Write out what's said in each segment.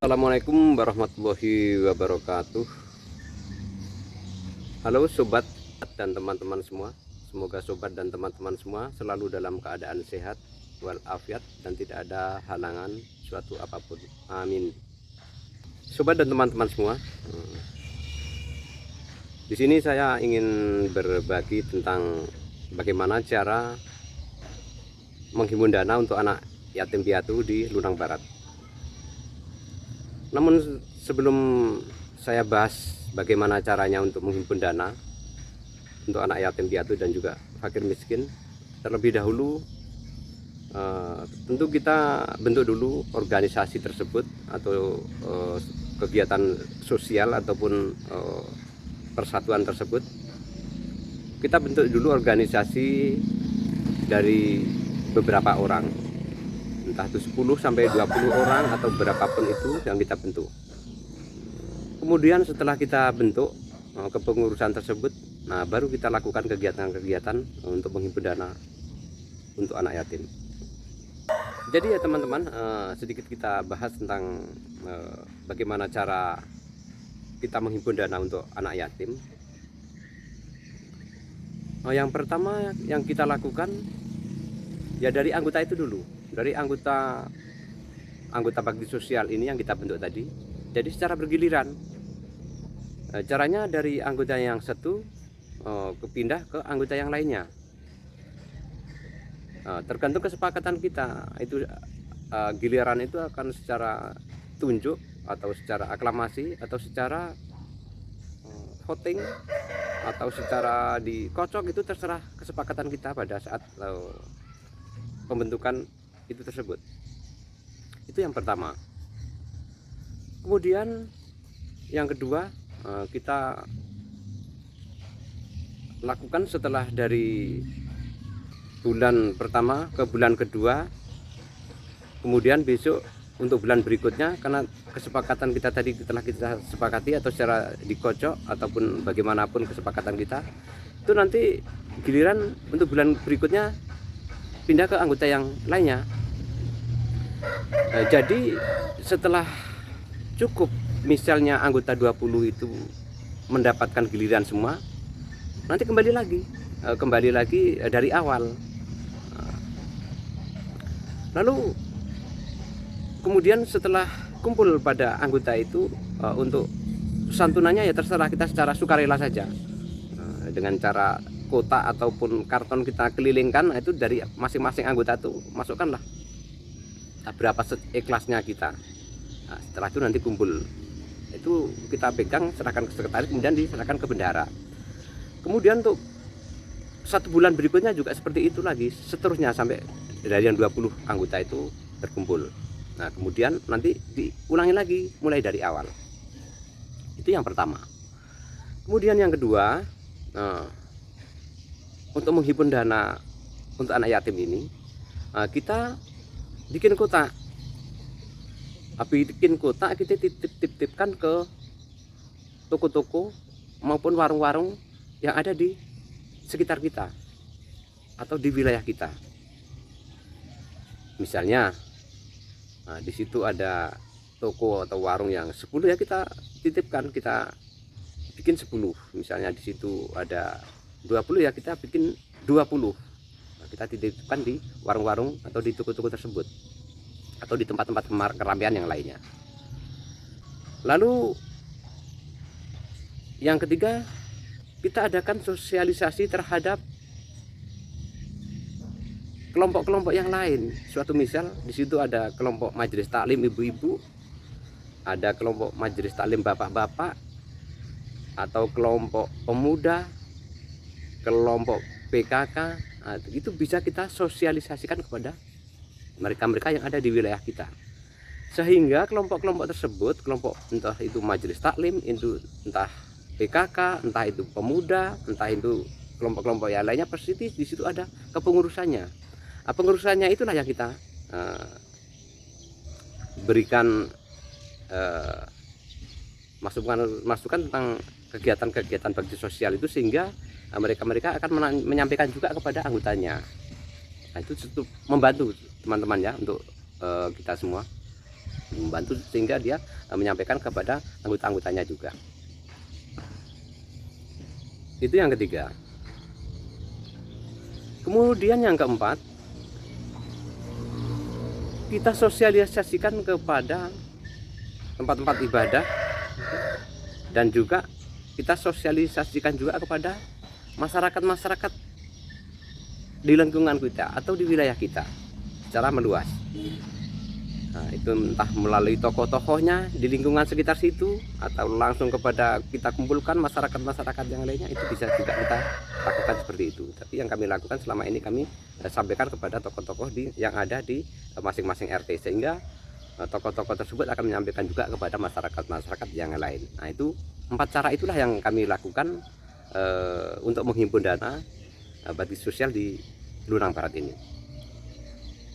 Assalamualaikum warahmatullahi wabarakatuh. Halo sobat dan teman-teman semua. Semoga sobat dan teman-teman semua selalu dalam keadaan sehat walafiat dan tidak ada halangan suatu apapun. Amin. Sobat dan teman-teman semua, di sini saya ingin berbagi tentang bagaimana cara menghimpun dana untuk anak yatim piatu di Lunang Barat. Namun sebelum saya bahas bagaimana caranya untuk menghimpun dana untuk anak yatim piatu dan juga fakir miskin, terlebih dahulu tentu kita bentuk dulu organisasi tersebut atau kegiatan sosial ataupun persatuan tersebut. Kita bentuk dulu organisasi dari beberapa orang, entah itu 10 sampai 20 orang atau berapapun itu yang kita bentuk. Kemudian setelah kita bentuk kepengurusan tersebut, nah baru kita lakukan kegiatan-kegiatan untuk menghimpun dana untuk anak yatim. Jadi ya teman-teman, sedikit kita bahas tentang bagaimana cara kita menghimpun dana untuk anak yatim. Yang pertama yang kita lakukan ya dari anggota itu dulu, dari anggota bakti sosial ini yang kita bentuk tadi. Jadi secara bergiliran, caranya dari anggota yang satu kepindah ke anggota yang lainnya, tergantung kesepakatan kita. Itu giliran itu akan secara tunjuk atau secara aklamasi atau secara voting atau secara dikocok, itu terserah kesepakatan kita pada saat pembentukan itu tersebut. Itu yang pertama. Kemudian yang kedua, kita lakukan setelah dari bulan pertama ke bulan kedua, kemudian besok untuk bulan berikutnya, karena kesepakatan kita tadi telah kita sepakati atau secara dikocok ataupun bagaimanapun kesepakatan kita, itu nanti giliran untuk bulan berikutnya pindah ke anggota yang lainnya. Jadi setelah cukup misalnya anggota 20 itu mendapatkan giliran semua, nanti kembali lagi dari awal. Lalu kemudian setelah kumpul pada anggota itu, untuk santunannya ya terserah kita secara sukarela saja, dengan cara kotak ataupun karton kita kelilingkan. Itu dari masing-masing anggota itu masukkanlah berapa seikhlasnya kita. Nah, setelah itu nanti kumpul, itu kita pegang, serahkan ke sekretaris, kemudian diserahkan ke bendahara. Kemudian untuk satu bulan berikutnya juga seperti itu lagi, seterusnya sampai dari yang 20 anggota itu terkumpul. Nah kemudian nanti diulangi lagi mulai dari awal. Itu yang pertama. Kemudian yang kedua, untuk menghimpun dana untuk anak yatim ini, kita bikin kotak. Kita titip-titipkan ke toko-toko maupun warung-warung yang ada di sekitar kita atau di wilayah kita. Misalnya di situ ada toko atau warung yang 10, ya kita titipkan, kita bikin 10. Misalnya di situ ada 20, ya kita bikin 20. Nah, kita titipkan di warung-warung atau di toko-toko tersebut atau di tempat-tempat keramaian yang lainnya. Lalu yang ketiga, kita adakan sosialisasi terhadap kelompok-kelompok yang lain. Suatu misal di situ ada kelompok majelis taklim ibu-ibu, ada kelompok majelis taklim bapak-bapak, atau kelompok pemuda, kelompok PKK. Nah, itu bisa kita sosialisasikan kepada mereka-mereka yang ada di wilayah kita, sehingga kelompok-kelompok tersebut, kelompok entah itu majelis taklim, entah PKK, entah itu pemuda, entah itu kelompok-kelompok yang lainnya, pasti di situ ada kepengurusannya. Pengurusannya itulah yang kita berikan masukan tentang kegiatan-kegiatan bakti sosial itu, sehingga mereka akan menyampaikan juga kepada anggotanya. Nah, itu cukup membantu teman-teman ya untuk kita semua. membantu sehingga dia menyampaikan kepada anggota-anggotanya juga. Itu yang ketiga. Kemudian yang keempat, kita sosialisasikan kepada tempat-tempat ibadah, dan juga kita sosialisasikan juga kepada masyarakat-masyarakat di lingkungan kita atau di wilayah kita secara meluas. Nah, itu entah melalui tokoh-tokohnya di lingkungan sekitar situ atau langsung kepada kita kumpulkan masyarakat-masyarakat yang lainnya, itu bisa juga kita lakukan seperti itu. Tapi yang kami lakukan selama ini, kami sampaikan kepada tokoh-tokoh yang ada di masing-masing RT, sehingga tokoh-tokoh tersebut akan menyampaikan juga kepada masyarakat-masyarakat yang lain. Nah, itu 4 cara itulah yang kami lakukan untuk menghimpun dana bakti sosial di Lunang Barat ini.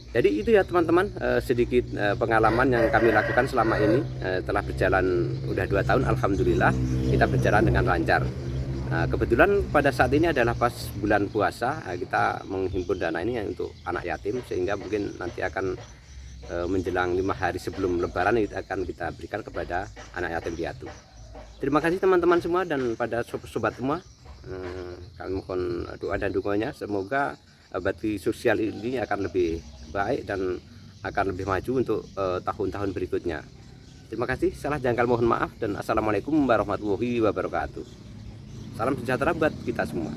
Jadi itu ya teman-teman, sedikit pengalaman yang kami lakukan selama ini. Telah berjalan udah 2 tahun, alhamdulillah kita berjalan dengan lancar. Kebetulan pada saat ini adalah pas bulan puasa, kita menghimpun dana ini untuk anak yatim, sehingga mungkin nanti akan menjelang 5 hari sebelum lebaran itu akan kita berikan kepada anak yatim piatu. Terima kasih teman-teman semua, dan pada sobat semua, kami mohon doa dan dukungannya, semoga bakti sosial ini akan lebih baik dan akan lebih maju untuk tahun-tahun berikutnya. Terima kasih, salah jangkal mohon maaf, dan assalamualaikum warahmatullahi wabarakatuh. Salam sejahtera buat kita semua.